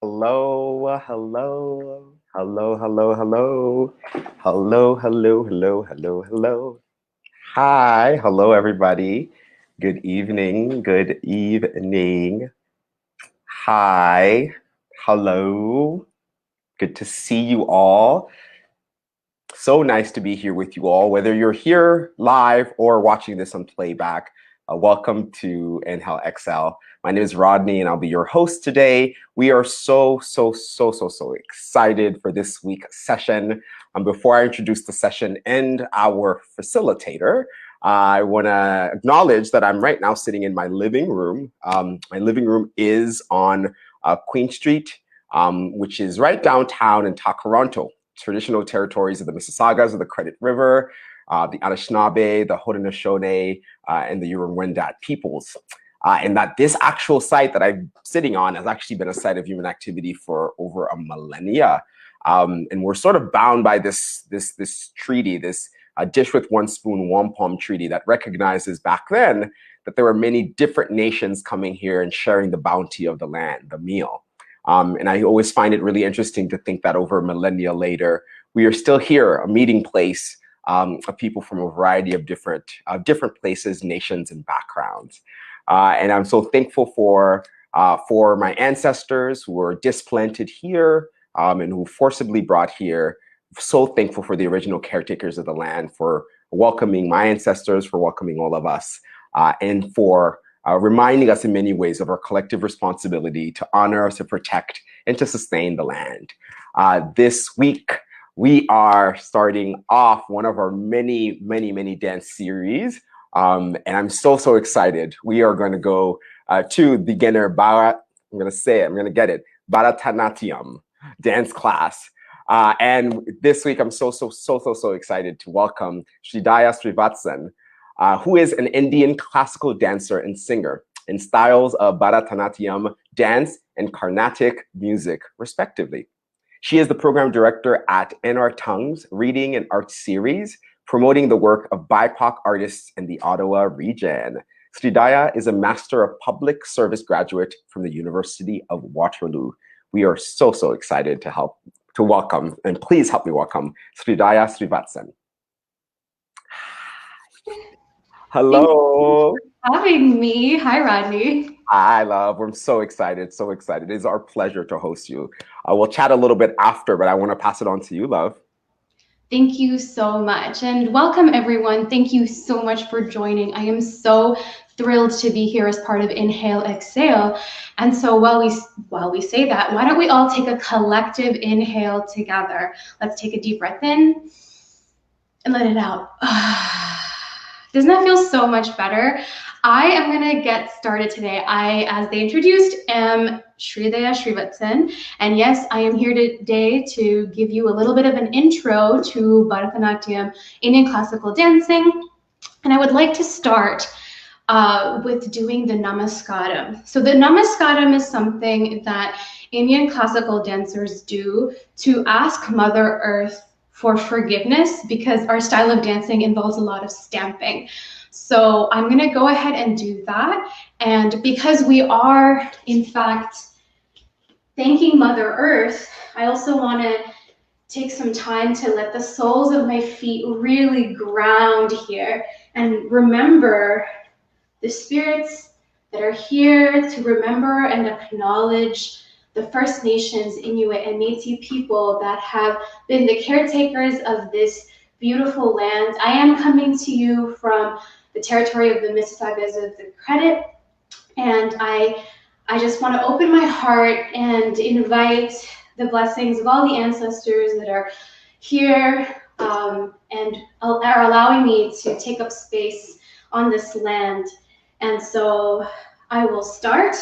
Hello, hello, hello, hello, hello, hello, hello, hello, hello, hello. Hi, hello, everybody. Good evening, good evening. Hi, hello. Good to see you all. So nice to be here with you all, whether you're here live or watching this on playback. Welcome to Inhale Excel. My name is Rodney, and I'll be your host today. We are so excited for this week's session. Before I introduce the session and our facilitator, I want to acknowledge that I'm right now sitting in my living room. My living room is on Queen Street, which is right downtown in Takaranto, traditional territories of the Mississaugas of the Credit River, the Anishinaabe, the Haudenosaunee, and the Huron-Wendat peoples. And that this actual site that I'm sitting on has actually been a site of human activity for over a millennia. And we're sort of bound by this treaty, this dish with one spoon, wampum treaty that recognizes back then that there were many different nations coming here and sharing the bounty of the land, the meal. And I always find it really interesting to think that over millennia later, we are still here, a meeting place of people from a variety of different places, nations, and backgrounds. And I'm so thankful for my ancestors who were displanted here and who forcibly brought here. So thankful for the original caretakers of the land for welcoming my ancestors, for welcoming all of us, and for reminding us in many ways of our collective responsibility to honor, to protect, and to sustain the land. This week, we are starting off one of our many dance series. And I'm so excited. We are going to go to beginner I'm going to say it, I'm going to get it, Bharatanatyam dance class. And this week, I'm so excited to welcome Sridhaya Srivatsan, who is an Indian classical dancer and singer in styles of Bharatanatyam dance and Carnatic music, respectively. She is the program director at NR Tongue's Reading and Art Series, promoting the work of BIPOC artists in the Ottawa region. Sridhaya is a Master of Public Service graduate from the University of Waterloo. We are so excited to welcome, and please help me welcome Sridhaya Srivatsan. Hello. Thank you for having me. Hi, Rodney. Hi, love. I'm so excited. So excited. It is our pleasure to host you. We'll chat a little bit after, but I want to pass it on to you, love. Thank you so much. And welcome, everyone. Thank you so much for joining. I am so thrilled to be here as part of Inhale, Exhale. And so while we say that, why don't we all take a collective inhale together? Let's take a deep breath in and let it out. Doesn't that feel so much better? I am going to get started today. I, as they introduced, am Sridhaya Srivatsan. And yes, I am here today to give you a little bit of an intro to Bharatanatyam, Indian classical dancing. And I would like to start with doing the namaskaram. So the namaskaram is something that Indian classical dancers do to ask Mother Earth for forgiveness because our style of dancing involves a lot of stamping. So I'm going to go ahead and do that. And because we are, in fact, thanking Mother Earth, I also want to take some time to let the soles of my feet really ground here and remember the spirits that are here to remember and acknowledge the First Nations, Inuit, and Métis people that have been the caretakers of this beautiful land. I am coming to you from the territory of the Mississaugas of the Credit, and I just want to open my heart and invite the blessings of all the ancestors that are here and are allowing me to take up space on this land. And so I will start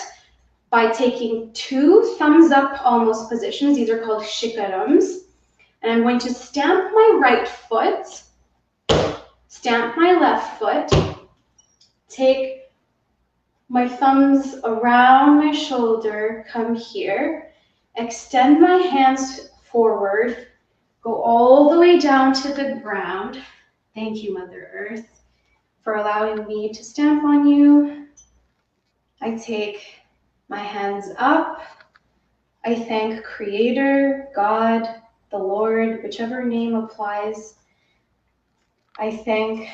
by taking 2 thumbs up almost positions. These are called shikarams. And I'm going to stamp my right foot, stamp my left foot, take my thumbs around my shoulder, come here, extend my hands forward, go all the way down to the ground. Thank you, Mother Earth, for allowing me to stamp on you. I take my hands up, I thank Creator, God, the Lord, whichever name applies. I thank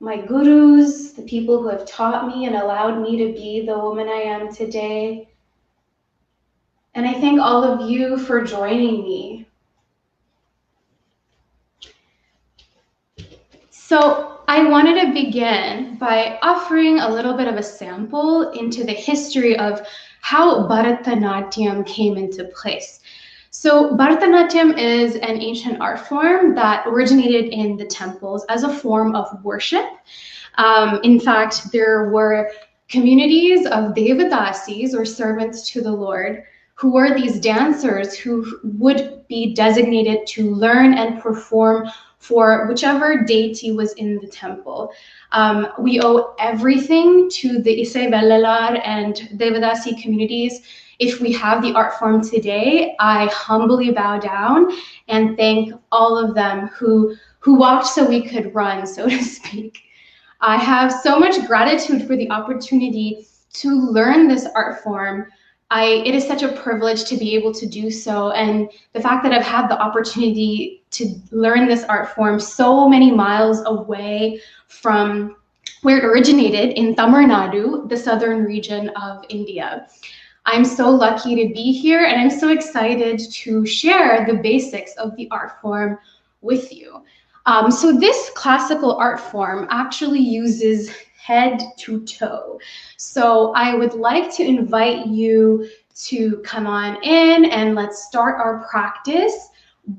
my gurus, the people who have taught me and allowed me to be the woman I am today. And I thank all of you for joining me. So I wanted to begin by offering a little bit of a sample into the history of how Bharatanatyam came into place. So Bharatanatyam is an ancient art form that originated in the temples as a form of worship. In fact, there were communities of Devadasis, or servants to the Lord, who were these dancers who would be designated to learn and perform for whichever deity was in the temple. We owe everything to the Isai Vellalar and Devadasi communities. If we have the art form today, I humbly bow down and thank all of them who walked so we could run, so to speak. I have so much gratitude for the opportunity to learn this art form. It is such a privilege to be able to do so, and the fact that I've had the opportunity to learn this art form so many miles away from where it originated in Tamil Nadu, the southern region of India. I'm so lucky to be here, and I'm so excited to share the basics of the art form with you. So this classical art form actually uses head to toe. So I would like to invite you to come on in and let's start our practice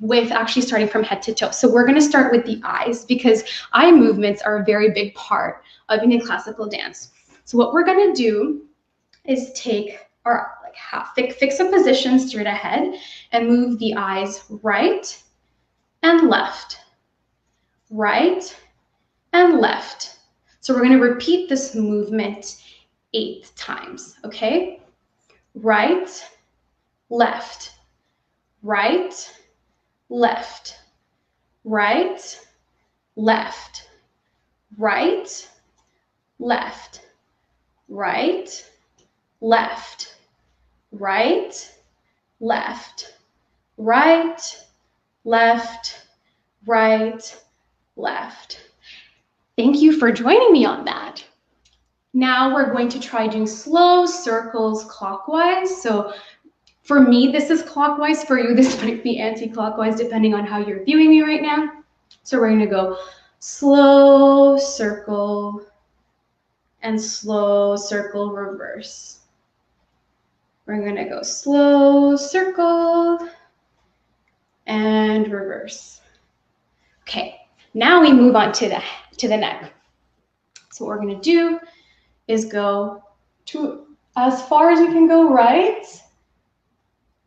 with actually starting from head to toe. So we're going to start with the eyes because eye movements are a very big part of Indian classical dance. So what we're going to do is take our fix a position straight ahead and move the eyes right and left, right and left. So we're going to repeat this movement 8 times, okay? Right, left, right, left, right, left, right, left, right, left, right, left, right, left, right, left. Thank you for joining me on that. Now we're going to try doing slow circles clockwise. So for me, this is clockwise. For you, this might be anti-clockwise, depending on how you're viewing me right now. So we're gonna go slow circle and slow circle reverse. We're gonna go slow circle and reverse. Okay, now we move on to the neck. So what we're gonna do is go to as far as we can go right,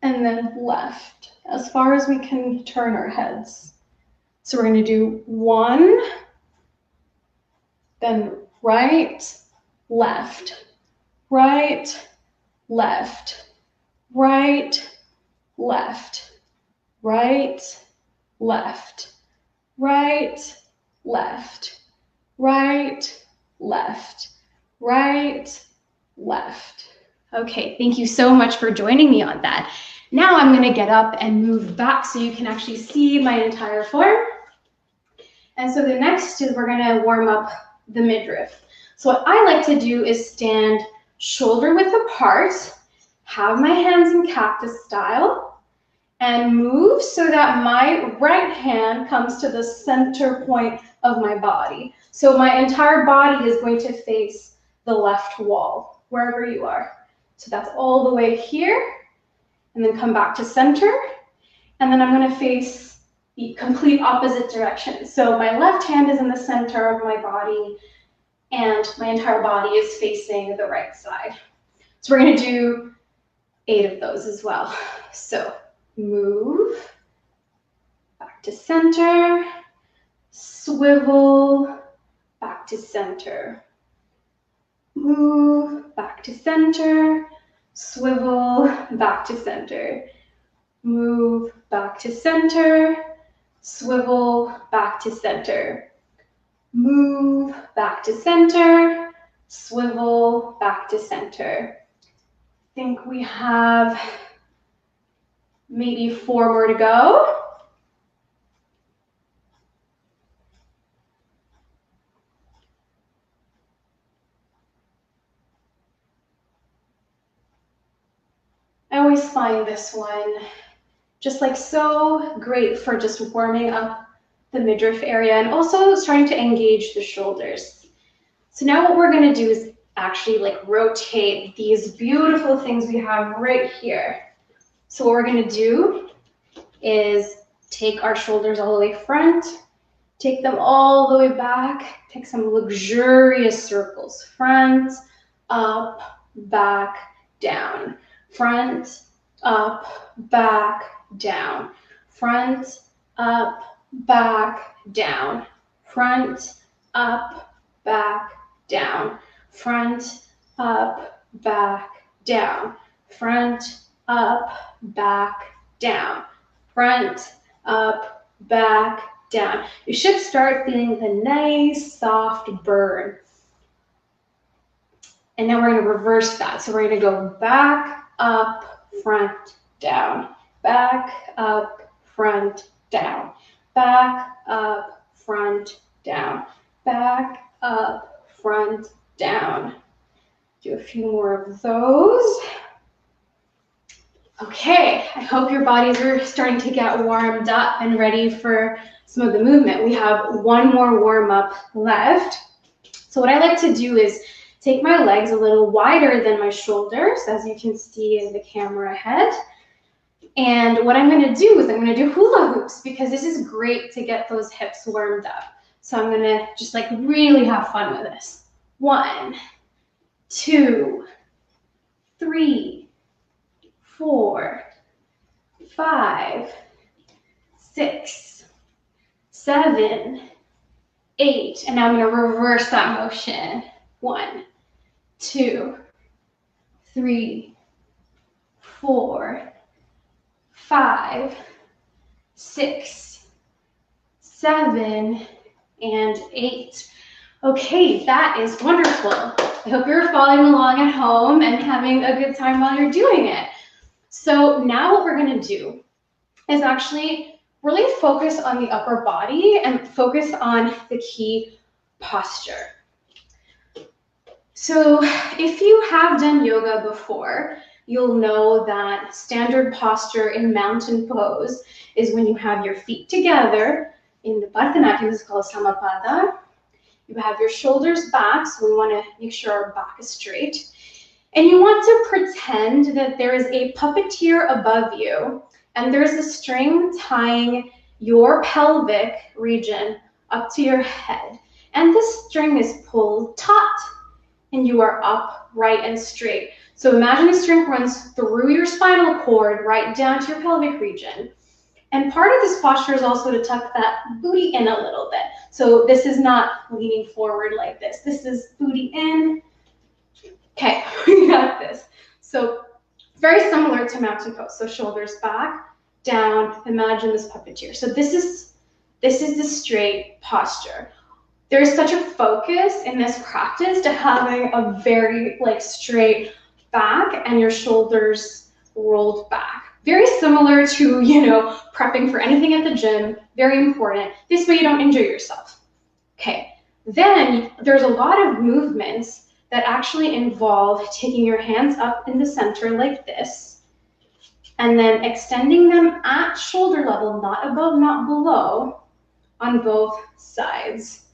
and then left, as far as we can turn our heads. So we're gonna do 1, then right, left, right, left, right, left, right, left, right, left, right, left, right, left. Okay, thank you so much for joining me on that. Now I'm going to get up and move back so you can actually see my entire form. And so the next is we're going to warm up the midriff. So what I like to do is stand shoulder width apart, have my hands in cactus style, and move so that my right hand comes to the center point of my body. So my entire body is going to face the left wall, wherever you are. So that's all the way here, and then come back to center, and then I'm going to face the complete opposite direction. So my left hand is in the center of my body, and my entire body is facing the right side. So we're going to do 8 of those as well. So move, back to center, swivel, back to center. Move, back to center, swivel, back to center. Move, back to center, swivel, back to center. Move, back to center, swivel, back to center. I think we have Maybe 4 more to go. I always find this one just like so great for just warming up the midriff area and also starting to engage the shoulders. So now what we're going to do is actually like rotate these beautiful things we have right here. So what we're going to do is take our shoulders all the way front, take them all the way back, take some luxurious circles. Front, up, back, down. Front, up, back, down. Front, up, back, down. Front, up, back, down. Front, up, back, down. Front, up, back, down. Front, up, back, down. You should start feeling the nice, soft burn. And now we're going to reverse that. So we're going to go back, up, front, down. Back, up, front, down. Back, up, front, down. Back, up, front, down. Do a few more of those. Okay, I hope your bodies are starting to get warmed up and ready for some of the movement. We have one more warm up left. So what I like to do is take my legs a little wider than my shoulders, as you can see in the camera ahead. And what I'm going to do is I'm going to do hula hoops because this is great to get those hips warmed up. So I'm going to just like really have fun with this. 1, 2, 3, 4, 5, 6, 7, 8. And now I'm going to reverse that motion. 1, 2, 3, 4, 5, 6, 7, and 8. Okay, that is wonderful. I hope you're following along at home and having a good time while you're doing it. So now what we're going to do is actually really focus on the upper body and focus on the key posture. So if you have done yoga before, you'll know that standard posture in mountain pose is when you have your feet together. In the Bharatanatyam, this is called Samapada. You have your shoulders back, so we want to make sure our back is straight. And you want to pretend that there is a puppeteer above you, and there's a string tying your pelvic region up to your head. And this string is pulled taut, and you are upright and straight. So imagine the string runs through your spinal cord right down to your pelvic region. And part of this posture is also to tuck that booty in a little bit. So this is not leaning forward like this. This is booty in. Okay, we got this. So very similar to mountain pose. So shoulders back, down. Imagine this puppeteer. So this is the straight posture. There's such a focus in this practice to having a very like straight back and your shoulders rolled back. Very similar to, prepping for anything at the gym. Very important. This way you don't injure yourself. Okay, then there's a lot of movements that actually involve taking your hands up in the center like this, and then extending them at shoulder level, not above, not below, on both sides.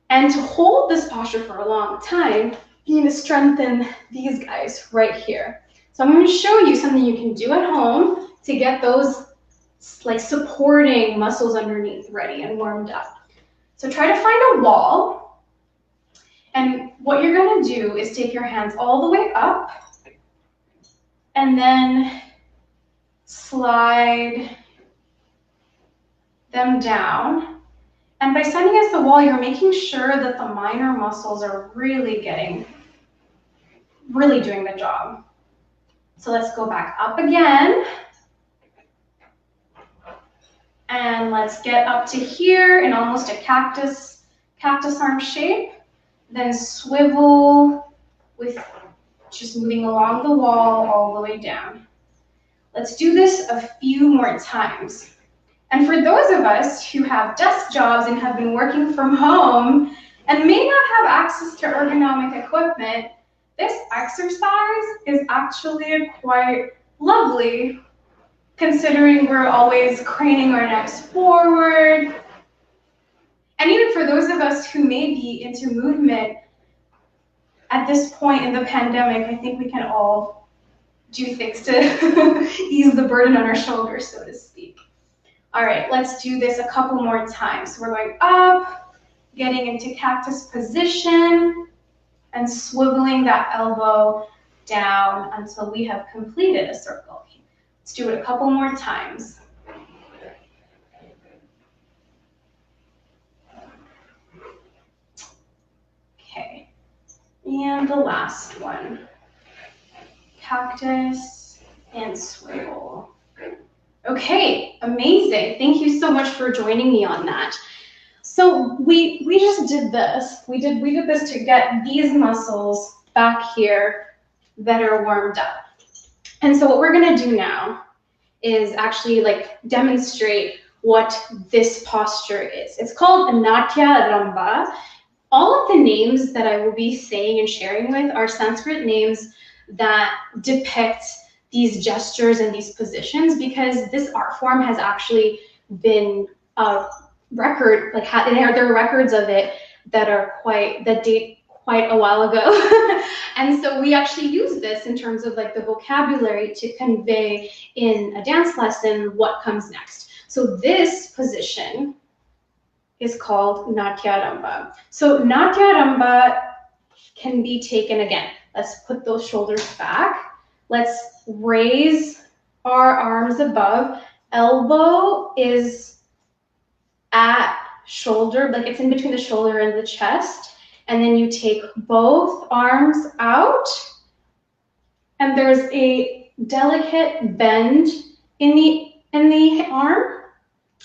And to hold this posture for a long time, you need to strengthen these guys right here. So I'm going to show you something you can do at home to get those like supporting muscles underneath ready and warmed up. So try to find a wall. And what you're going to do is take your hands all the way up and then slide them down. And by standing against the wall, you're making sure that the minor muscles are really doing the job. So let's go back up again. And let's get up to here in almost a cactus arm shape. Then swivel with just moving along the wall all the way down. Let's do this a few more times. And for those of us who have desk jobs and have been working from home and may not have access to ergonomic equipment, this exercise is actually quite lovely, considering we're always craning our necks forward. And even for those of us who may be into movement, at this point in the pandemic, I think we can all do things to ease the burden on our shoulders, so to speak. All right, let's do this a couple more times. We're going up, getting into cactus position, and swiveling that elbow down until we have completed a circle. Let's do it a couple more times. Okay, and the last one. Cactus and swivel. Okay, amazing. Thank you so much for joining me on that. So we just did this. We did this to get these muscles back here that are warmed up. And so what we're gonna do now is actually like demonstrate what this posture is. It's called Natya Ramba. All of the names that I will be saying and sharing with are Sanskrit names that depict these gestures and these positions, because this art form has actually been record, like there are records of it that date quite a while ago. And so we actually use this in terms of like the vocabulary to convey in a dance lesson what comes next. So this position is called Natya Ramba. So Natya Ramba can be taken again. Let's put those shoulders back. Let's raise our arms above. Elbow is at shoulder, like it's in between the shoulder and the chest. And then you take both arms out. And there's a delicate bend in the arm.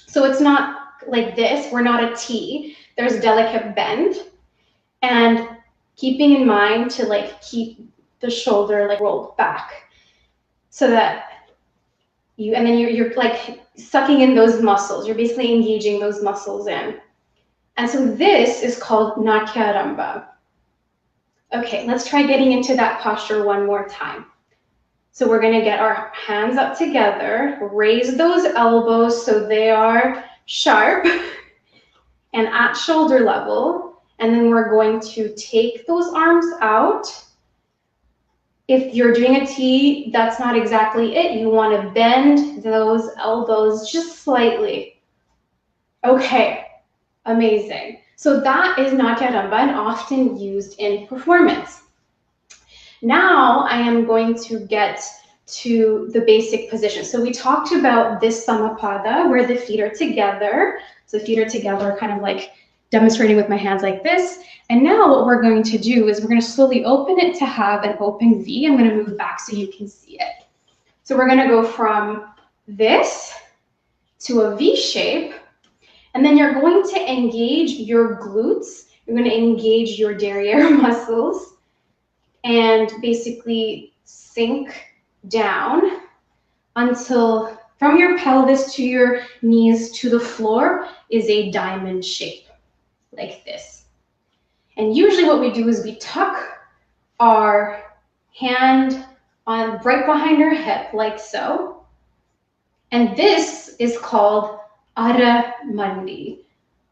So it's not like this, we're not a T. There's a delicate bend. And keeping in mind to like keep the shoulder like rolled back so that you're like sucking in those muscles. You're basically engaging those muscles in. And so this is called Natya Ramba. Okay, let's try getting into that posture one more time. So we're gonna get our hands up together, raise those elbows so they are sharp and at shoulder level. And then we're going to take those arms out. If you're doing a T, that's not exactly it. You want to bend those elbows just slightly. Okay, amazing. So that is Natya Ramba and often used in performance. Now I am going to get to the basic position. So we talked about this Samapada where the feet are together. So the feet are together, kind of like demonstrating with my hands like this. And now what we're going to do is we're going to slowly open it to have an open V. I'm going to move back so you can see it. So we're going to go from this to a V shape. And then you're going to engage your glutes. You're going to engage your derriere muscles and basically sink down until from your pelvis to your knees to the floor is a diamond shape like this. And usually what we do is we tuck our hand on right behind our hip like so. And this is called Adha Mandi.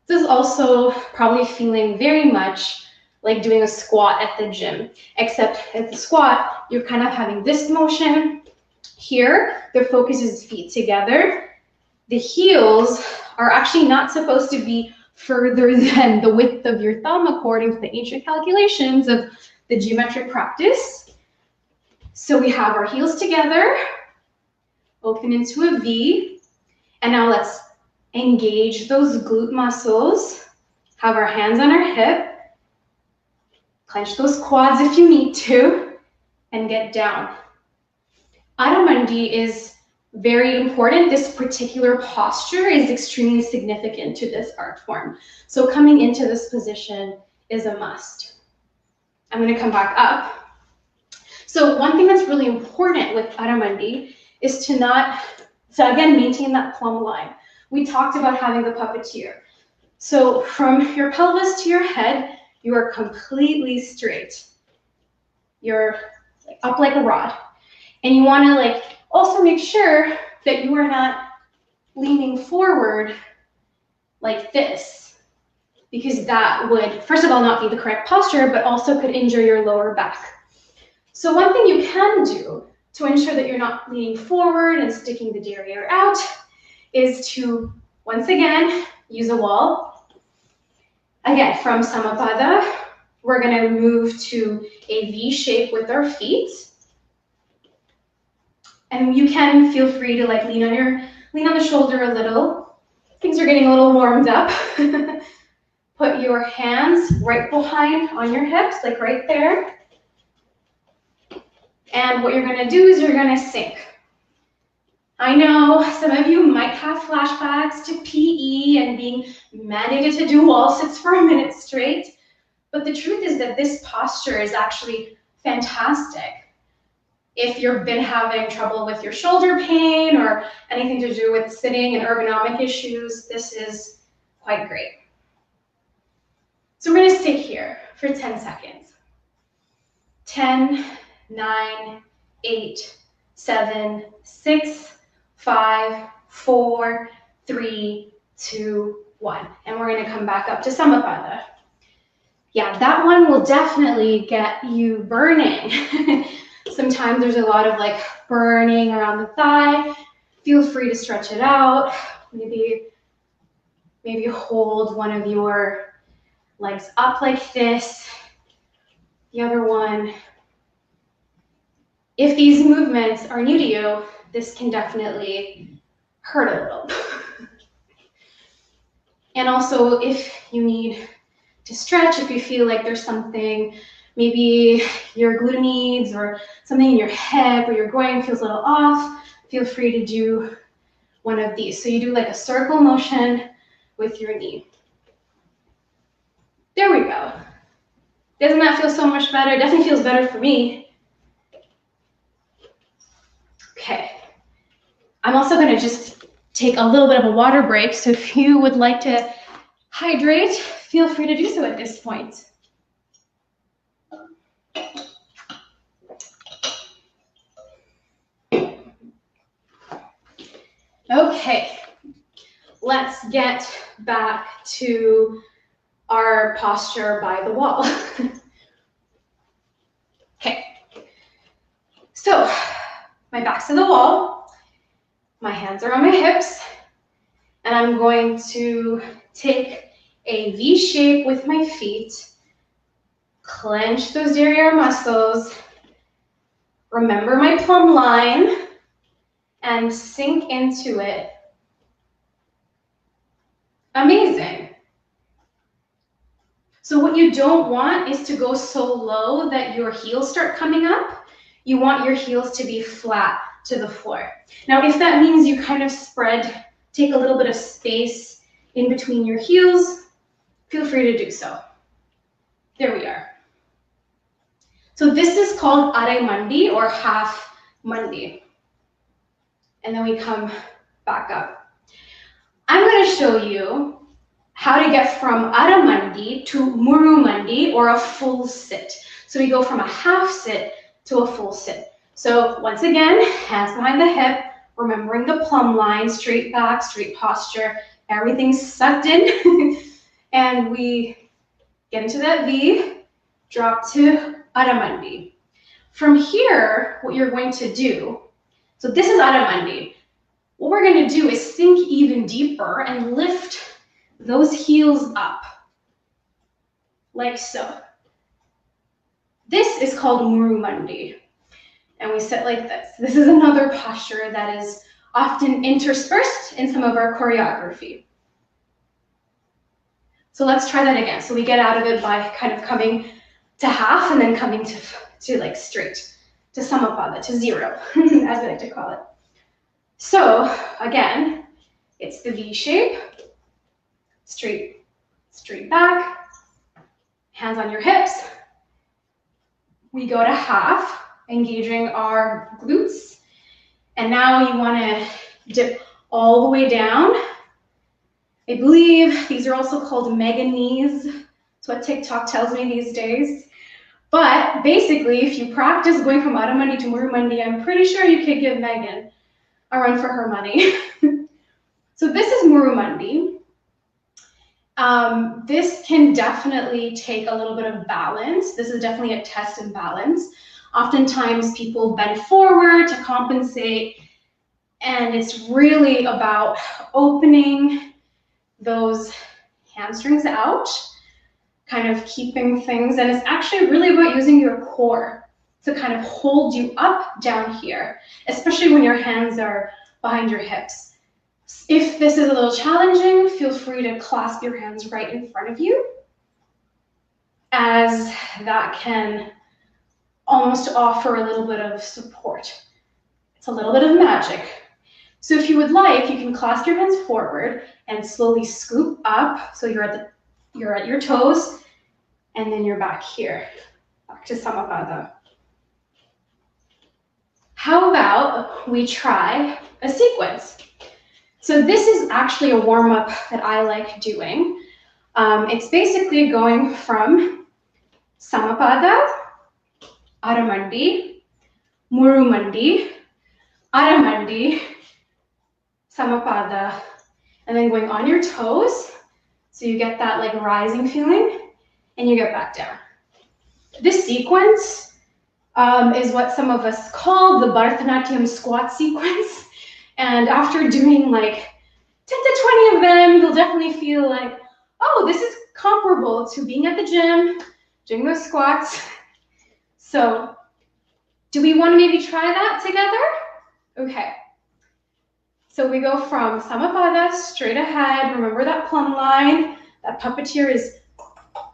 This is also probably feeling very much like doing a squat at the gym, except at the squat, you're kind of having this motion. Here, the focus is feet together. The heels are actually not supposed to be further than the width of your thumb according to the ancient calculations of the geometric practice. So we have our heels together, open into a V, and now let's engage those glute muscles, have our hands on our hip, clench those quads if you need to, and get down. Adha Mandi is very important. This particular posture is extremely significant to this art form. So coming into this position is a must. I'm going to come back up. So one thing that's really important with Adha Mandi is to not, so again, maintain that plumb line. We talked about having the puppeteer. So from your pelvis to your head, you are completely straight. You're up like a rod. And you want to also make sure that you are not leaning forward like this, because that would, first of all, not be the correct posture, but also could injure your lower back. So one thing you can do to ensure that you're not leaning forward and sticking the derriere out is to, once again, use a wall. Again, from Samapada, we're going to move to a V shape with our feet. And you can feel free to lean on the shoulder a little. Things are getting a little warmed up. Put your hands right behind on your hips, like right there. And what you're going to do is you're going to sink. I know some of you might have flashbacks to PE and being mandated to do wall sits for a minute straight, but the truth is that this posture is actually fantastic. If you've been having trouble with your shoulder pain or anything to do with sitting and ergonomic issues, this is quite great. So we're going to sit here for 10 seconds. 10, 9, 8, 7, 6, 5, 4, 3, 2, 1. And we're going to come back up to Samapada. Yeah, that one will definitely get you burning. Sometimes there's a lot of burning around the thigh. Feel free to stretch it out. Maybe hold one of your legs up like this. The other one. If these movements are new to you, this can definitely hurt a little. And also, if you need to stretch, if you feel like there's something, maybe your glutes or something in your hip or your groin feels a little off, feel free to do one of these. So you do a circle motion with your knee. There we go. Doesn't that feel so much better? It definitely feels better for me. Okay. I'm also going to just take a little bit of a water break. So if you would like to hydrate, feel free to do so at this point. Okay, let's get back to our posture by the wall. Okay, so my back's to the wall, my hands are on my hips, and I'm going to take a V shape with my feet, clench those derriere muscles, remember my plumb line, and sink into it. Amazing. So what you don't want is to go so low that your heels start coming up. You want your heels to be flat to the floor. Now, if that means you kind of spread, take a little bit of space in between your heels, feel free to do so. There we are. So this is called Arai Mandi or half Mandi. And then we come back up. I'm going to show you how to get from Arai Mandi to Muru Mandi or a full sit. So we go from a half sit to a full sit. So once again, hands behind the hip, remembering the plumb line, straight back, straight posture, everything's sucked in. And we get into that V, drop to Arai Mandi. From here, what you're going to do, so this is Arai Mandi. What we're going to do is sink even deeper and lift those heels up, like so. This is called Muru Mandi, and we sit like this. This is another posture that is often interspersed in some of our choreography. So let's try that again. So we get out of it by kind of coming to half and then coming to like straight, to Samapada, to zero, as we like to call it. So again, it's the V shape, straight back, hands on your hips. We go to half, engaging our glutes, And now you want to dip all the way down. I believe these are also called mega knees. That's what TikTok tells me these days. But basically, if you practice going from Adamandi to Murumandi, I'm pretty sure you could give Megan a run for her money. So this is Murumandi. This can definitely take a little bit of balance. This is definitely a test in balance. Oftentimes people bend forward to compensate, and it's really about opening those hamstrings out, kind of keeping things, and it's actually really about using your core to kind of hold you up down here, especially when your hands are behind your hips. If this is a little challenging, feel free to clasp your hands right in front of you, as that can almost offer a little bit of support. It's a little bit of magic. So if you would like, you can clasp your hands forward and slowly scoop up. So you're at your toes, and then you're back here, back to Samapada. How about we try a sequence? So this is actually a warm-up that I like doing. It's basically going from Samapada, Adamandi, Murumandi, Adamandi, Samapada, and then going on your toes. So you get that like rising feeling, and you get back down. This sequence is what some of us call the Bharatanatyam squat sequence. And after doing like 10 to 20 of them, you'll definitely feel like, oh, this is comparable to being at the gym, doing those squats. So do we want to maybe try that together? Okay. So we go from Samapada straight ahead. Remember that plumb line. That puppeteer is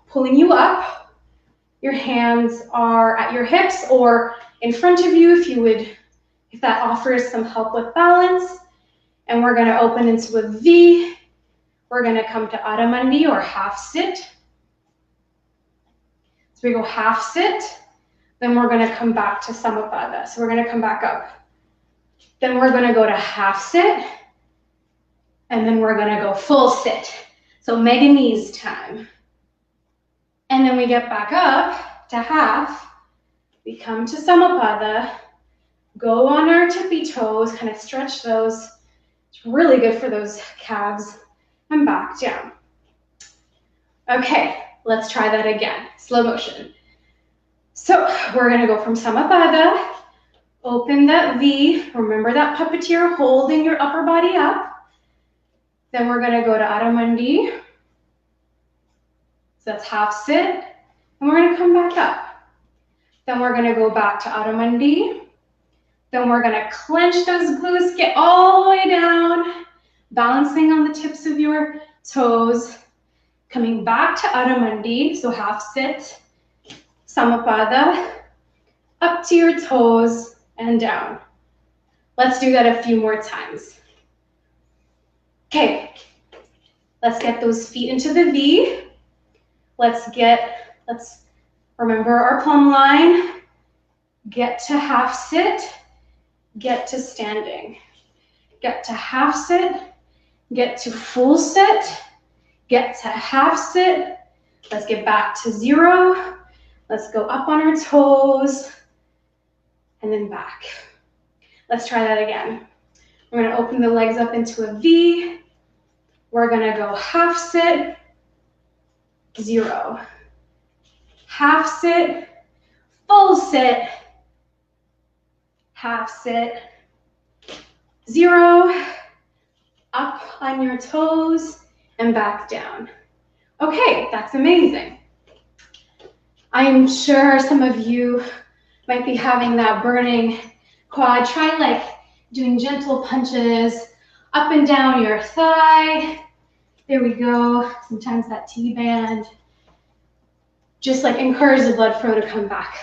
pulling you up. Your hands are at your hips or in front of you if that offers some help with balance. And we're going to open into a V. We're going to come to Adamandi or half sit. So we go half sit. Then we're going to come back to Samapada. So we're going to come back up. Then we're going to go to half sit. And then we're going to go full sit. So mega knees time. And then we get back up to half. We come to Samapada. Go on our tippy toes, kind of stretch those. It's really good for those calves. And back down. Okay, let's try that again. Slow motion. So we're going to go from Samapada. Open that V. Remember that puppeteer holding your upper body up. Then we're going to go to Adamandi. So that's half sit. And we're going to come back up. Then we're going to go back to Adamandi. Then we're going to clench those glutes, get all the way down, balancing on the tips of your toes. Coming back to Adamandi, so half sit, Samapada, up to your toes and down. Let's do that a few more times. Okay, let's get those feet into the V. Let's remember our plumb line. Get to half sit, get to standing. Get to half sit, get to full sit, get to half sit. Let's get back to zero. Let's go up on our toes and then back. Let's try that again. We're going to open the legs up into a V. We're going to go half sit, zero. Half sit, full sit, half sit, zero, up on your toes and back down. Okay, that's amazing. I'm sure some of you might be having that burning quad. Try like doing gentle punches up and down your thigh. There we go. Sometimes that T-band. Just like encourage the blood flow to come back.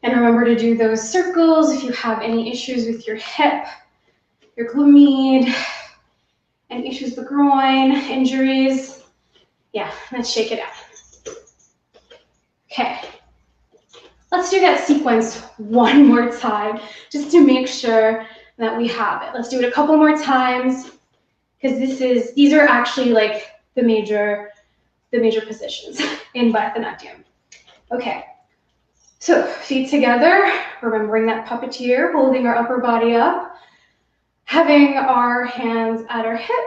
And remember to do those circles if you have any issues with your hip, your glute, and issues with the groin, injuries. Yeah, let's shake it out. Okay, let's do that sequence one more time just to make sure that we have it. Let's do it a couple more times, because these are actually like the major positions in Bharatanatyam. Okay, so feet together, remembering that puppeteer, holding our upper body up, having our hands at our hip,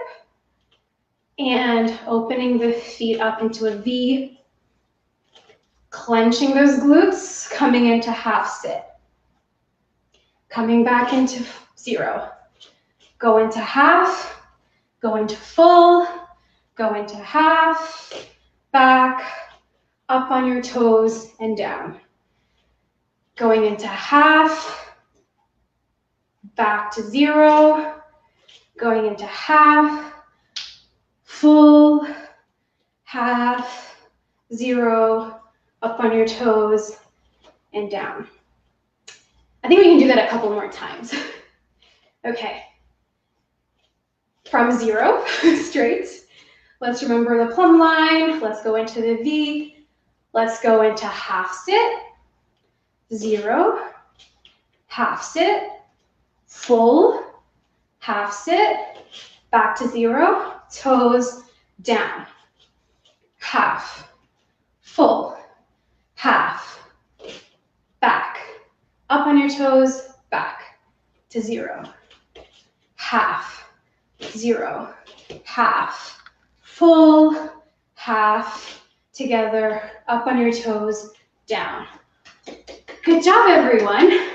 and opening the feet up into a V, clenching those glutes, coming into half sit, coming back into 0, go into half, go into full, go into half, back, up on your toes and down. Going into half, back to 0, going into half, full, half, 0, up on your toes and down. I think we can do that a couple more times. Okay. From 0, straight. Let's remember the plumb line. Let's go into the V. Let's go into half sit, 0, half sit, full, half sit, back to 0, toes down, half, full, half, back, up on your toes, back to 0, half, 0, half, full, half, together, up on your toes, down. Good job, everyone.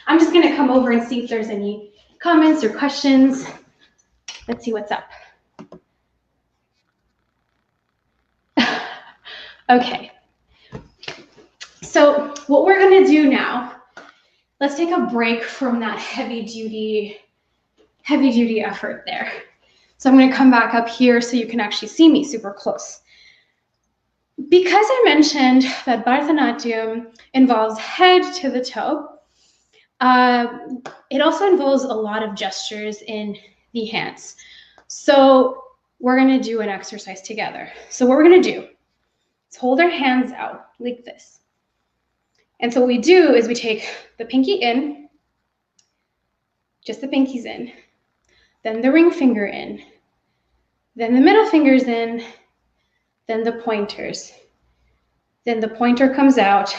I'm just gonna come over and see if there's any comments or questions. Let's see what's up. Okay. So what we're gonna do now, let's take a break from that heavy duty effort there. So I'm gonna come back up here so you can actually see me super close. Because I mentioned that Bharatanatyam involves head to the toe, it also involves a lot of gestures in the hands. So we're gonna do an exercise together. So what we're gonna do is hold our hands out like this. And so what we do is we take the pinky in, just the pinkies in, then the ring finger in, then the middle fingers in, then the pointers. Then the pointer comes out,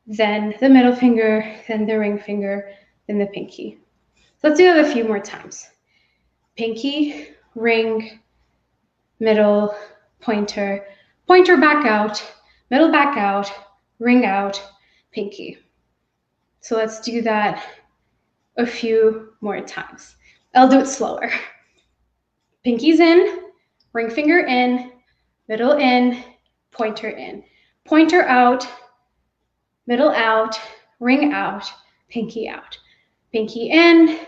then the middle finger, then the ring finger, then the pinky. So let's do that a few more times. Pinky, ring, middle, pointer, pointer back out, middle back out, ring out, pinky. So let's do that a few more times. I'll do it slower. Pinky's in, ring finger in, middle in, pointer in. Pointer out, middle out, ring out, pinky out. Pinky in,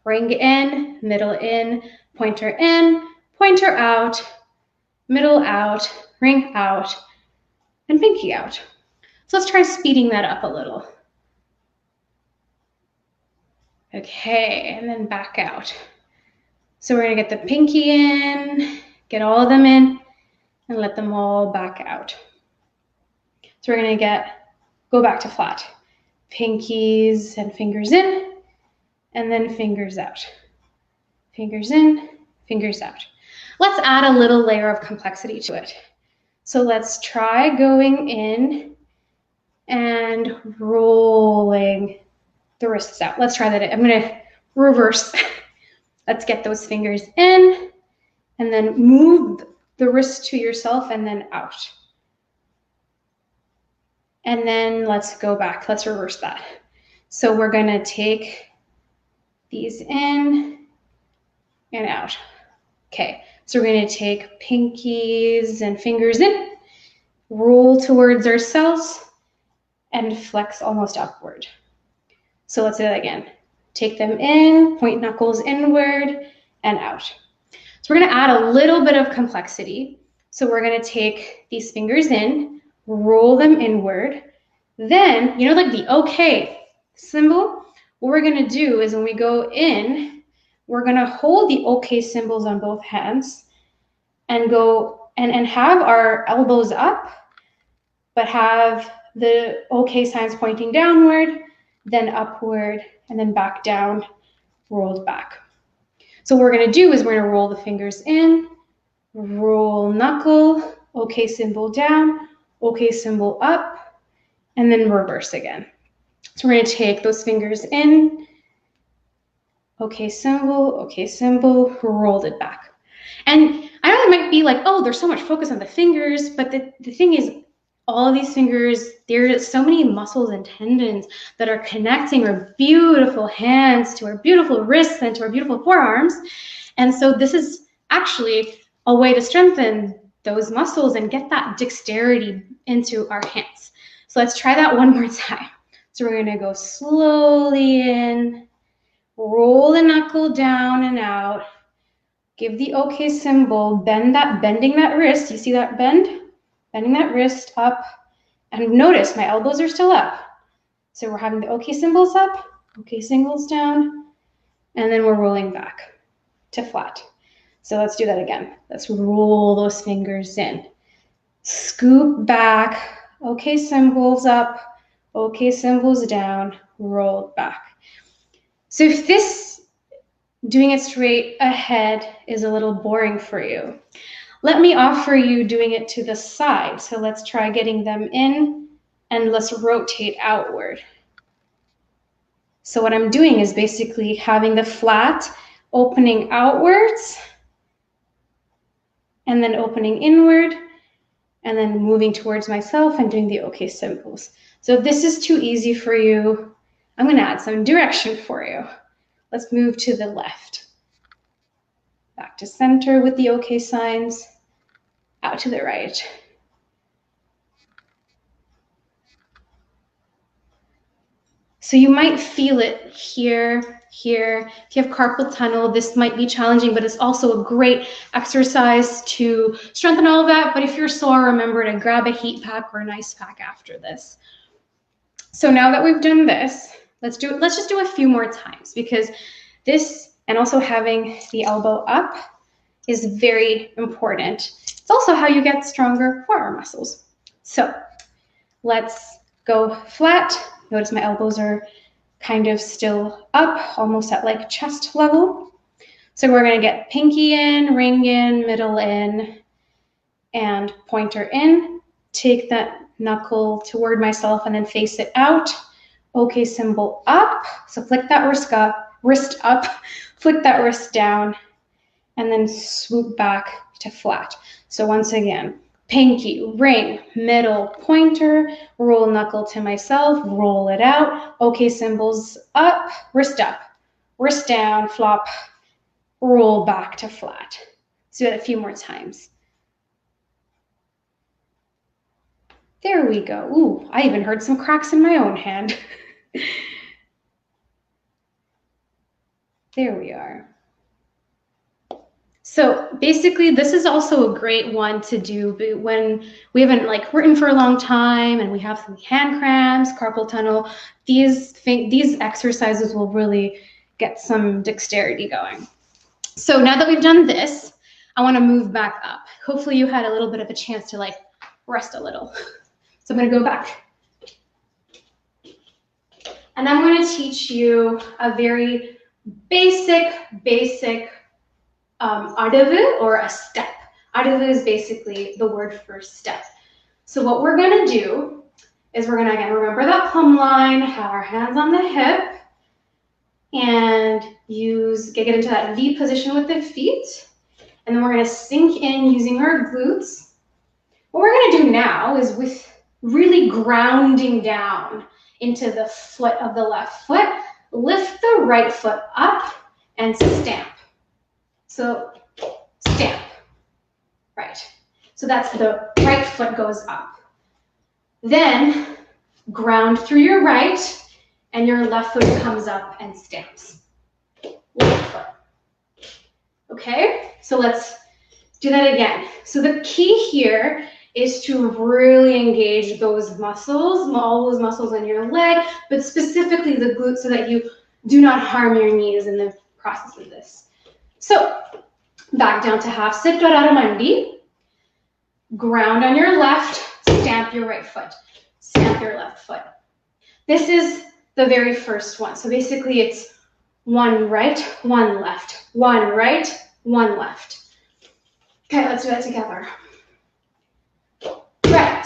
ring in, middle in, pointer out, middle out, ring out, and pinky out. So let's try speeding that up a little. Okay, and then back out. So we're gonna get the pinky in, get all of them in, and let them all back out. So we're gonna go back to flat. Pinkies and fingers in, and then fingers out. Fingers in, fingers out. Let's add a little layer of complexity to it. So let's try going in and rolling the wrists out. Let's try that. I'm gonna reverse. Let's get those fingers in, and then move the wrist to yourself and then out. And then let's go back. Let's reverse that. So we're gonna take these in and out. Okay, so we're gonna take pinkies and fingers in, roll towards ourselves, and flex almost upward. So let's do that again. Take them in, point knuckles inward and out. So we're gonna add a little bit of complexity. So we're gonna take these fingers in, roll them inward. Then, you know, like the OK symbol, what we're gonna do is when we go in, we're gonna hold the OK symbols on both hands and go and have our elbows up, but have the OK signs pointing downward then upward, and then back down, rolled back. So what we're going to do is we're going to roll the fingers in, roll knuckle, OK symbol down, OK symbol up, and then reverse again. So we're going to take those fingers in, OK symbol, rolled it back. And I know it might be like, oh, there's so much focus on the fingers, but the thing is, all of these fingers, there's so many muscles and tendons that are connecting our beautiful hands to our beautiful wrists and to our beautiful forearms. And so this is actually a way to strengthen those muscles and get that dexterity into our hands. So let's try that one more time. So we're gonna go slowly in, roll the knuckle down and out, give the OK symbol, bending that wrist. You see that bend? Bending that wrist up. And notice my elbows are still up. So we're having the OK symbols up, OK symbols down, and then we're rolling back to flat. So let's do that again. Let's roll those fingers in. Scoop back, OK symbols up, OK symbols down, rolled back. So if this doing it straight ahead is a little boring for you, let me offer you doing it to the side. So let's try getting them in and let's rotate outward. So what I'm doing is basically having the flat opening outwards and then opening inward and then moving towards myself and doing the OK symbols. So if this is too easy for you, I'm going to add some direction for you. Let's move to the left. Back to center with the OK signs, out to the right. So you might feel it here. If you have carpal tunnel, this might be challenging, but it's also a great exercise to strengthen all of that. But if you're sore, remember to grab a heat pack or an ice pack after this. So now that we've done this, let's just do a few more times, because this and also having the elbow up is very important. It's also how you get stronger forearm muscles. So let's go flat. Notice my elbows are kind of still up, almost at like chest level. So we're gonna get pinky in, ring in, middle in, and pointer in. Take that knuckle toward myself and then face it out. OK symbol up. So flick that wrist up, flick that wrist down, and then swoop back to flat. So once again, pinky, ring, middle, pointer, roll knuckle to myself, roll it out, OK symbols up, wrist down, flop, roll back to flat. Let's do that a few more times. There we go. Ooh, I even heard some cracks in my own hand. There we are. So basically, this is also a great one to do when we haven't like written for a long time and we have some hand cramps, carpal tunnel. These exercises will really get some dexterity going. So now that we've done this, I want to move back up. Hopefully you had a little bit of a chance to like rest a little. So I'm going to go back. And I'm going to teach you a very basic adavu, or a step. Adavu is basically the word for step. So what we're going to do is we're going to, again, remember that plumb line, have our hands on the hip, and get into that V position with the feet. And then we're going to sink in using our glutes. What we're going to do now is with really grounding down into the foot of the left foot, lift the right foot up and stamp. So stamp, right. So that's the right foot goes up. Then ground through your right and your left foot comes up and stamps. Left foot. Okay, so let's do that again. So the key here is to really engage those muscles, all those muscles in your leg, but specifically the glutes so that you do not harm your knees in the process of this. So back down to half sit, Dadaramandi. Ground on your left, stamp your right foot. Stamp your left foot. This is the very first one. So basically it's one right, one left, one right, one left. Okay, let's do that together. Right,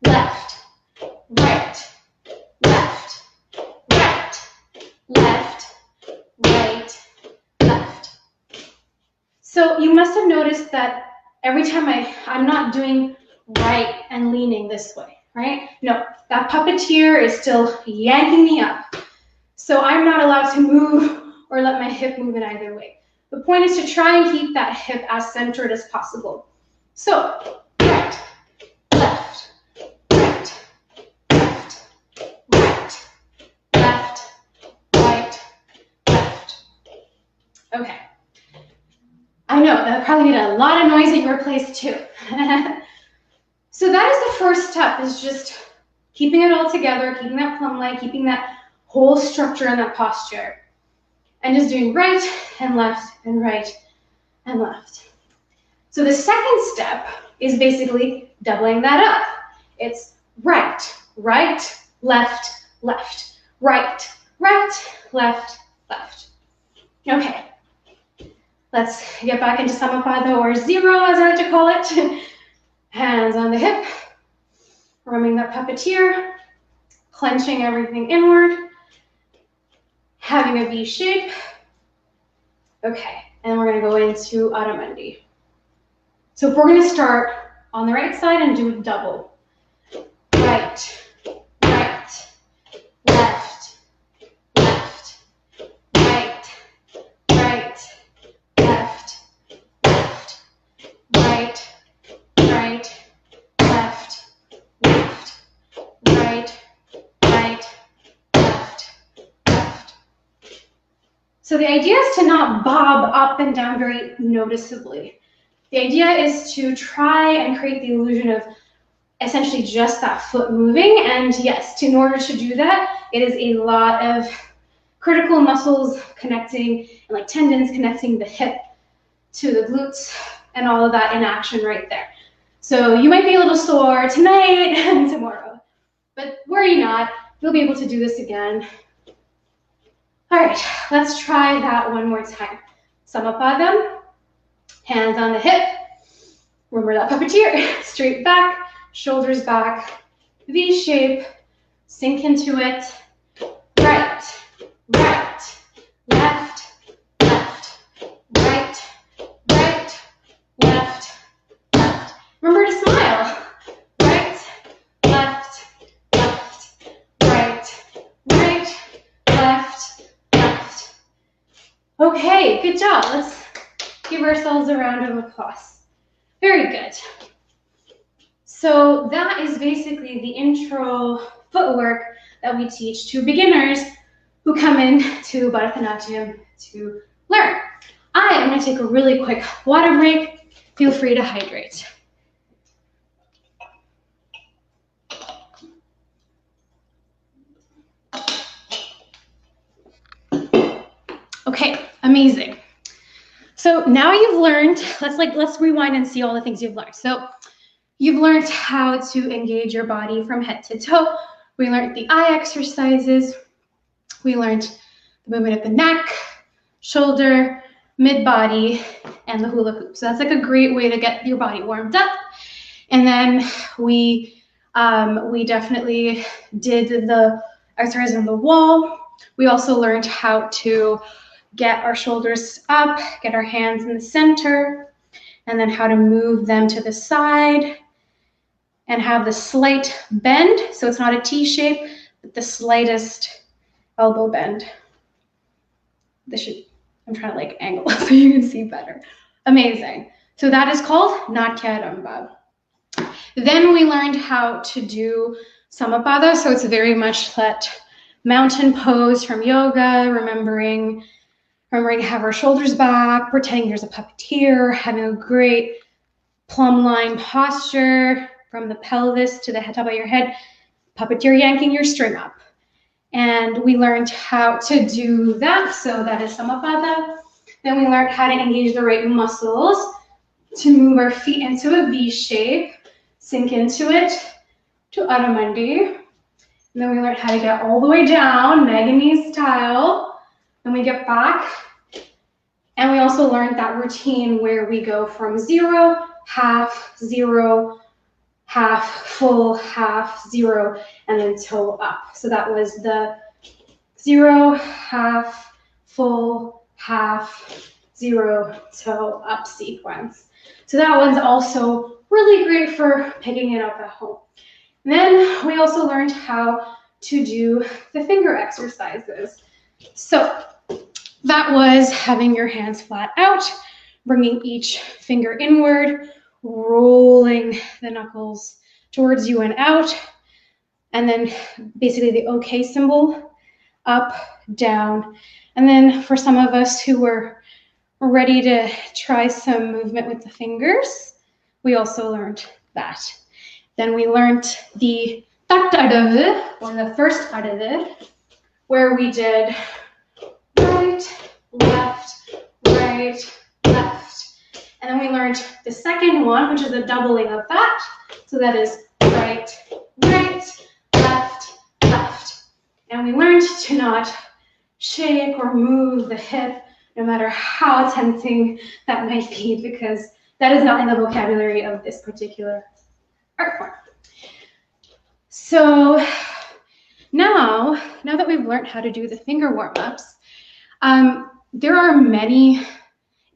left, right, left, right, left, right, left. So you must have noticed that every time I'm not doing right and leaning this way, right? No, that puppeteer is still yanking me up. So I'm not allowed to move or let my hip move in either way. The point is to try and keep that hip as centered as possible. So, right, left, right, left, right, left, right, left. Okay. I know, that probably made a lot of noise at your place too. So that is the first step, is just keeping it all together, keeping that plumb line, keeping that whole structure and that posture. And just doing right and left and right and left. So the second step is basically doubling that up. It's right, right, left, left, right, right, left, left. Okay. Let's get back into Samapada, or zero as I like to call it. Hands on the hip, rubbing that puppeteer, clenching everything inward, having a V shape. Okay, and we're gonna go into Adho Mudra. So if we're gonna start on the right side and do double. Right, right, left, left, right, right, left, left, right, right, left, left, right, right, left, left. So the idea is to not bob up and down very noticeably. The idea is to try and create the illusion of essentially just that foot moving. And yes, in order to do that, it is a lot of critical muscles connecting and like tendons connecting the hip to the glutes and all of that in action right there. So you might be a little sore tonight and tomorrow, but worry not, you'll be able to do this again. All right, let's try that one more time. Samapada, hands on the hip. Remember that puppeteer, straight back, shoulders back, V shape, sink into it. Right, right, left, left, right, right, left, left. Remember to smile. Right, left, left, right, right, left, left. Okay, good job. Let's give ourselves a round of applause. Very good. So that is basically the intro footwork that we teach to beginners who come in to Bharatanatyam to learn. I am going to take a really quick water break. Feel free to hydrate. Okay, amazing. So now you've learned, let's rewind and see all the things you've learned. So you've learned how to engage your body from head to toe. We learned the eye exercises. We learned the movement of the neck, shoulder, mid-body, and the hula hoop. So that's like a great way to get your body warmed up. And then we definitely did the exercise on the wall. We also learned how to get our shoulders up, get our hands in the center, and then how to move them to the side and have the slight bend. So it's not a T shape, but the slightest elbow bend. I'm trying to like angle so you can see better. Amazing. So that is called Natya Ramba. Then we learned how to do Samapada. So it's very much that mountain pose from yoga, remembering to have our shoulders back, pretending there's a puppeteer, having a great plumb line posture from the pelvis to the top of your head, puppeteer yanking your string up. And we learned how to do that. So that is Samapada. Then we learned how to engage the right muscles to move our feet into a V shape, sink into it to Adho Mudra. And then we learned how to get all the way down, Meganese style. Then we get back. And we also learned that routine where we go from 0, half, 0, half, full, half, 0, and then toe up. So that was the 0, half, full, half, 0, toe up sequence. So that one's also really great for picking it up at home. And then we also learned how to do the finger exercises. So that was having your hands flat out, bringing each finger inward, rolling the knuckles towards you and out, and then basically the OK symbol, up, down. And then for some of us who were ready to try some movement with the fingers, we also learned that. Then we learned the taktadavu, or the first adavu, where we did right, left, right, left. And then we learned the second one, which is a doubling of that. So that is right, right, left, left. And we learned to not shake or move the hip, no matter how tempting that might be, because that is not in the vocabulary of this particular art form. So now that we've learned how to do the finger warm-ups, there are many,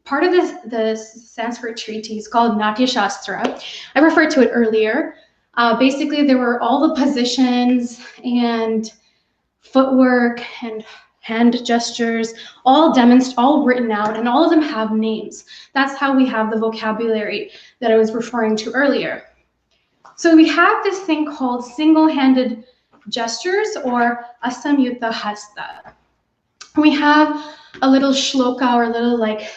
part of the Sanskrit treatise called Natya Shastra, I referred to it earlier. Basically, there were all the positions and footwork and hand gestures, all written out, and all of them have names. That's how we have the vocabulary that I was referring to earlier. So we have this thing called single-handed gestures, or asamyutta hasta. We have a little shloka, or a little like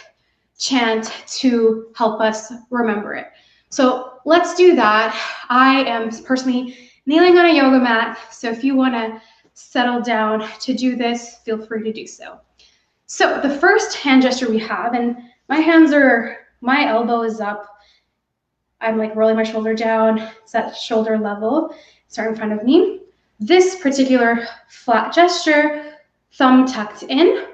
chant to help us remember it. So let's do that. I am personally kneeling on a yoga mat, so if you want to settle down to do this, feel free to do so. So the first hand gesture we have, and my elbow is up. I'm like rolling my shoulder down. It's at shoulder level. It's right in front of me. This particular flat gesture, thumb tucked in,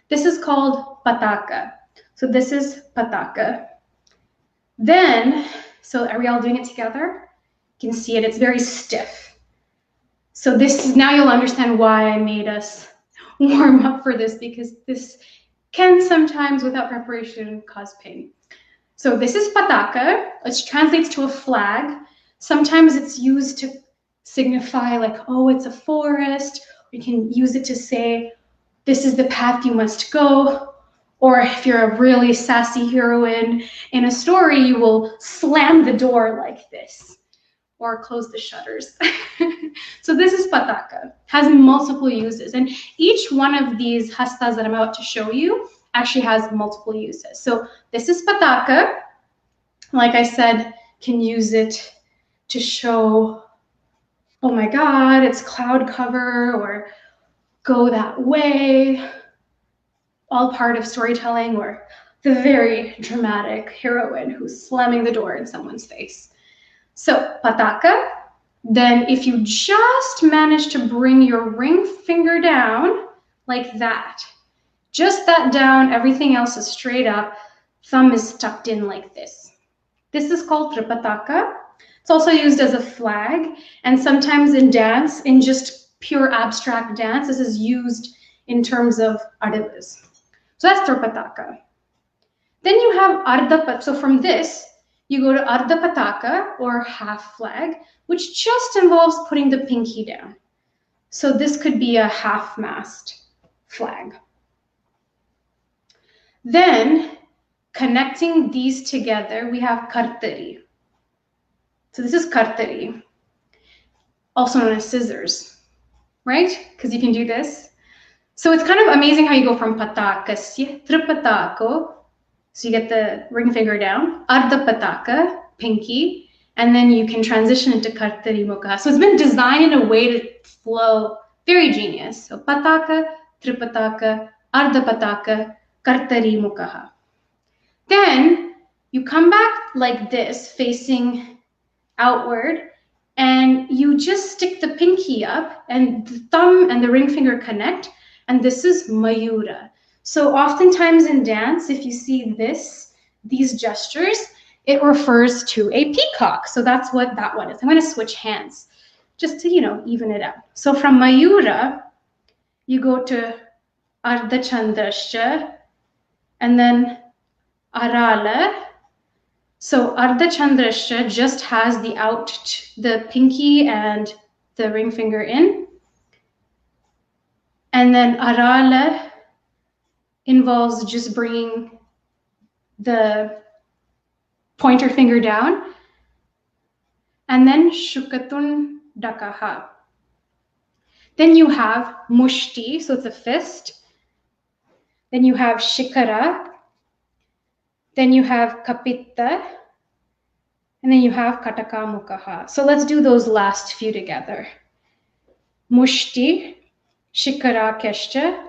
this is called pataka. So this is pataka. Then, so are we all doing it together? You can see it, it's very stiff. So now you'll understand why I made us warm up for this, because this can sometimes, without preparation, cause pain. So this is pataka, which translates to a flag. Sometimes it's used to signify like, oh, it's a forest. You can use it to say, this is the path you must go. Or if you're a really sassy heroine in a story, you will slam the door like this or close the shutters. So this is pataka, has multiple uses. And each one of these hasthas that I'm about to show you actually has multiple uses. So this is pataka. Like I said, can use it to show, oh my God, it's cloud cover, or go that way. All part of storytelling, or the very dramatic heroine who's slamming the door in someone's face. So pataka. Then if you just manage to bring your ring finger down like that, just that down, everything else is straight up, thumb is tucked in like this. This is called tripataka. It's also used as a flag, and sometimes in dance, in just pure abstract dance, this is used in terms of adavus. So that's tripataka. Then you have ardha, so from this, you go to ardha pataka, or half flag, which just involves putting the pinky down. So this could be a half-mast flag. Then, connecting these together, we have kartari. So this is kartari, also known as scissors, right? Because you can do this. So it's kind of amazing how you go from patakasya, tripatako, so you get the ring finger down, ardha pataka, pinky, and then you can transition into kartari mukha. So it's been designed in a way to flow, very genius. So pataka, tripataka, ardha pataka, kartari mukha. Then you come back like this, facing outward, And you just stick the pinky up and the thumb and the ring finger connect, and this is Mayura. So oftentimes in dance, if you see these gestures, it refers to a peacock. So that's what that one is. I'm going to switch hands just to, even it out. So from Mayura, you go to Ardha Chandrascha, and then Arala. So Ardha Chandrascha just has the pinky and the ring finger in. And then Arala involves just bringing the pointer finger down. And then Shukatun Dakaha. Then you have Mushti, so it's a fist. Then you have Shikara. Then you have Kapitta. And then you have Kataka Mukaha. So let's do those last few together. Mushti, Shikara Keshcha,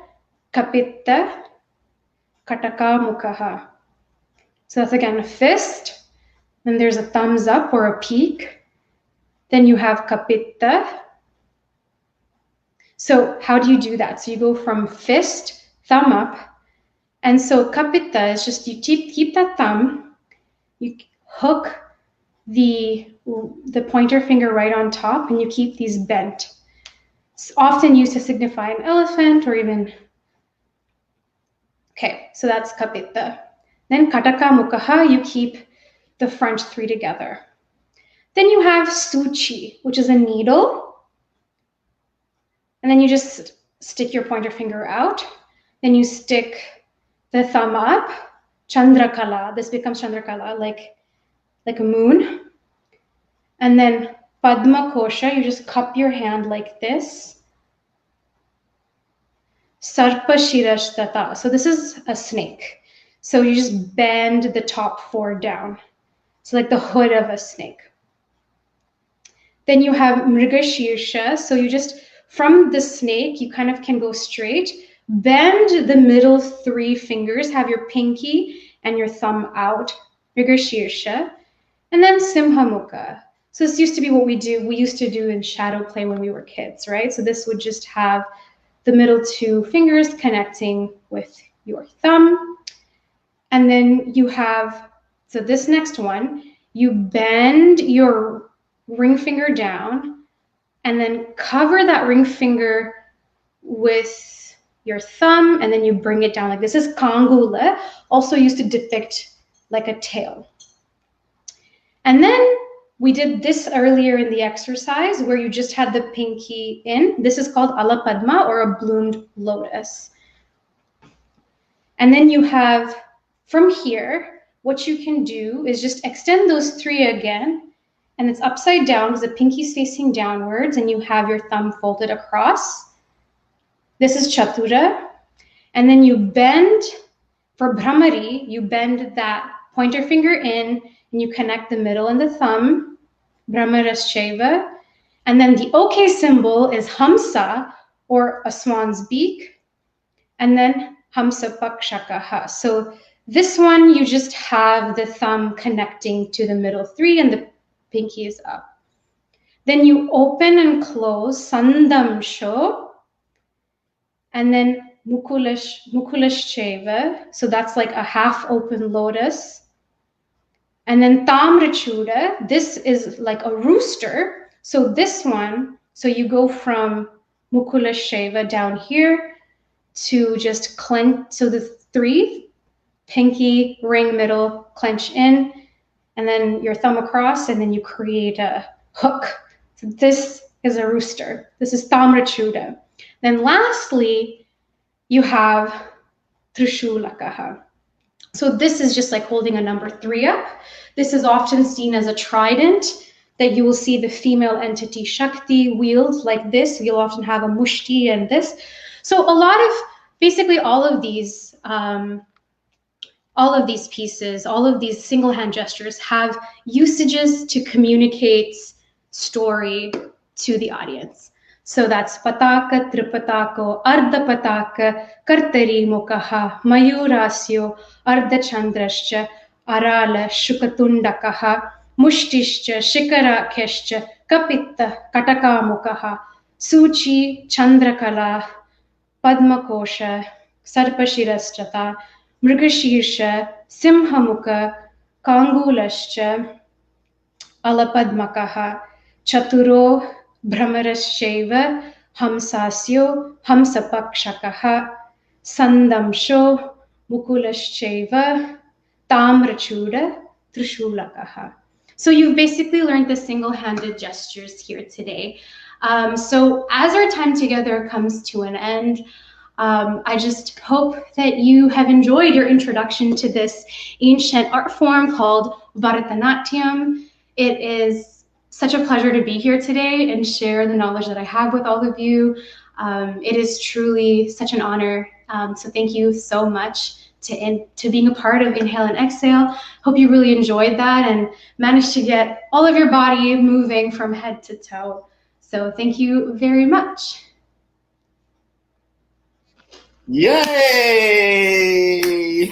Kapitta, Kataka Mukaha. So that's again a fist. Then there's a thumbs up or a peak. Then you have Kapitta. So how do you do that? So you go from fist, thumb up. And so Kapitta is just you keep that thumb, you hook the pointer finger right on top, and you keep these bent. It's often used to signify an elephant or even, okay, so that's Kapitta. Then Kataka Mukaha, you keep the front three together. Then you have Suchi, which is a needle. And then you just stick your pointer finger out. Then you stick the thumb up, Chandrakala. This becomes Chandrakala, like a moon. And then Padma Kosha, you just cup your hand like this. Sarpa Shirashtata. So this is a snake. So you just bend the top four down. So like the hood of a snake. Then you have Mrigashirsha. So you just, from the snake, you kind of can go straight. Bend the middle three fingers, have your pinky and your thumb out, Mrigashirsha. And then Simhamukha. So this used to be what we used to do in shadow play when we were kids, right? So this would just have the middle two fingers connecting with your thumb. And then you have, so this next one, you bend your ring finger down and then cover that ring finger with your thumb, and then you bring it down like this. This is Kangula, also used to depict like a tail. And then we did this earlier in the exercise where you just had the pinky in. This is called Alapadma, or a bloomed lotus. And then you have, from here, what you can do is just extend those three again, and it's upside down because the pinky's facing downwards, and you have your thumb folded across. This is Chatura. And then you bend, for Brahmari, you bend that pointer finger in, and you connect the middle and the thumb, Brahmarascheva. And then the OK symbol is Hamsa, or a swan's beak, and then Hamsa Pakshakaha. So this one, you just have the thumb connecting to the middle three and the pinky is up. Then you open and close Sandamsho, and then Mukulashcheva. So that's like a half open lotus. And then Tamrachuda, this is like a rooster. So this one, so you go from Mukulashcheva down here to just clench, so the three, pinky, ring, middle, clench in, and then your thumb across, and then you create a hook. So this is a rooster. This is Tamrachuda. Then lastly, you have Trishulakaha. So this is just like holding a number three up. This is often seen as a trident that you will see the female entity Shakti wield like this. You'll often have a mushti and this. So a lot of, basically all of these pieces, all of these single hand gestures have usages to communicate story to the audience. So that's Pataka, Tripatako, Ardha Pataka, Kartari Mukaha, Mayurasyo, Ardha Chandrascha, Arala, Shukatundakaha, Mushtishcha, Shikara Keshcha, Kapitta Katakamukaha, Suchi Chandrakala, Padmakosha, Sarpashirastrata, Mrigashirsha, Simhamuka, Kangulascha, Alapadmakaha, Chaturo, Brahmarashaiva, Hamsasyo, Hamsapakshakaha, Sandamsho, Mukulashaiva, Tamrachuda, Trishulakaha. So you've basically learned the single-handed gestures here today. So as our time together comes to an end, I just hope that you have enjoyed your introduction to this ancient art form called Bharatanatyam. It is such a pleasure to be here today and share the knowledge that I have with all of you. It is truly such an honor. So thank you so much to being a part of Inhale and Exhale. Hope you really enjoyed that and managed to get all of your body moving from head to toe. So thank you very much. Yay!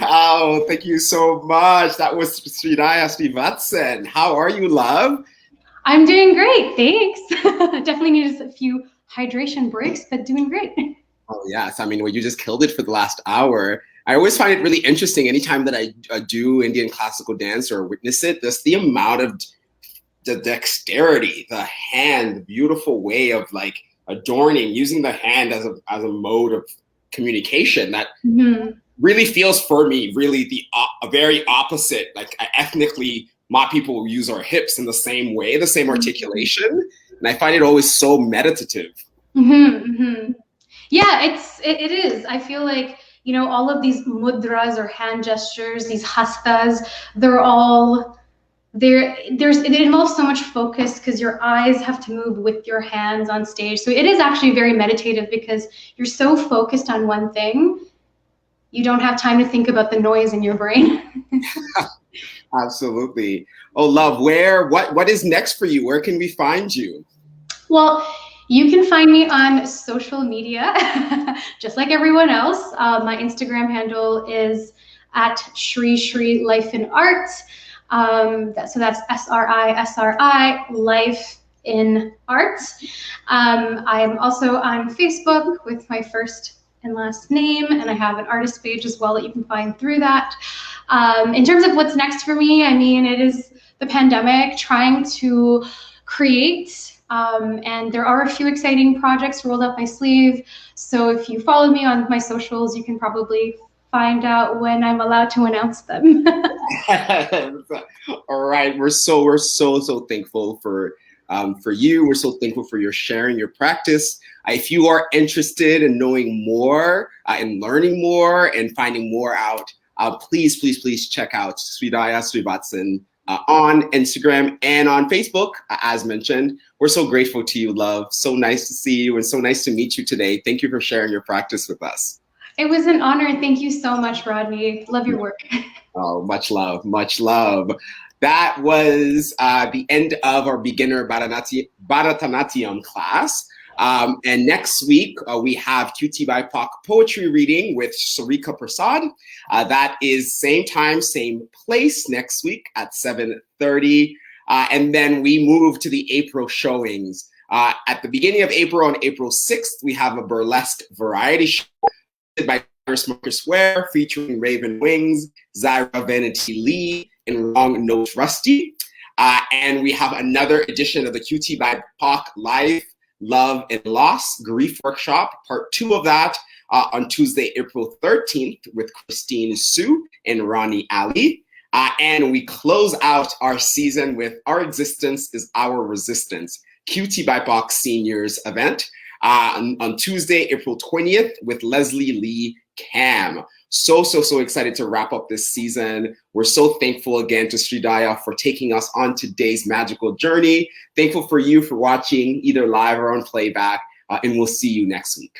Oh, thank you so much. That was Sridaya Srivatsan. How are you, love? I'm doing great, thanks. Definitely needed a few hydration breaks, but doing great. Oh, yes. I mean, well, you just killed it for the last hour. I always find it really interesting anytime that I do Indian classical dance or witness it, just the amount of the dexterity, the hand, the beautiful way of like adorning, using the hand as a mode of communication that really feels for me really the very opposite. Like ethnically, my people use our hips in the same way, the same articulation, and I find it always so meditative. Yeah, it is. I feel like, you know, all of these mudras or hand gestures, these hasthas, it involves so much focus because your eyes have to move with your hands on stage. So it is actually very meditative because you're so focused on one thing, you don't have time to think about the noise in your brain. Absolutely. Oh, love, what is next for you? Where can we find you? Well, you can find me on social media, just like everyone else. My Instagram handle is at Shri Shri Life in Art. So that's SRI Life in Art. I'm also on Facebook with my first and last name, and I have an artist page as well that you can find through that. In terms of what's next for me, I mean, it is the pandemic, trying to create, and there are a few exciting projects rolled up my sleeve. So if you follow me on my socials, you can probably find out when I'm allowed to announce them. All right, we're so thankful for you. We're so thankful for your sharing your practice. If you are interested in knowing more and learning more and finding more out, please check out Sridaya Srivatsan on Instagram and on Facebook. As mentioned, we're so grateful to you, love. So nice to see you and so nice to meet you today. Thank you for sharing your practice with us. It was an honor. Thank you so much, Rodney. Love your work. Oh, much love, much love. That was the end of our beginner Bharatanatyam class. And next week, we have QTBIPOC poetry reading with Sarika Prasad. That is same time, same place next week at 7:30. And then we move to the April showings. At the beginning of April, on April 6th, we have a burlesque variety show by Marcus Ware featuring Raven Wings, Zyra Vanity Lee, and Wrong Nose Rusty. And we have another edition of the QTBIPOC Life, Love, and Loss Grief Workshop, part 2 of that, on Tuesday, April 13th with Christine Sue and Ronnie Ali. And we close out our season with Our Existence is Our Resistance, QTBIPOC Seniors event. On Tuesday, April 20th with Leslie Lee Cam. So excited to wrap up this season. We're so thankful again to Sridaya for taking us on today's magical journey. Thankful for you for watching either live or on playback, and we'll see you next week.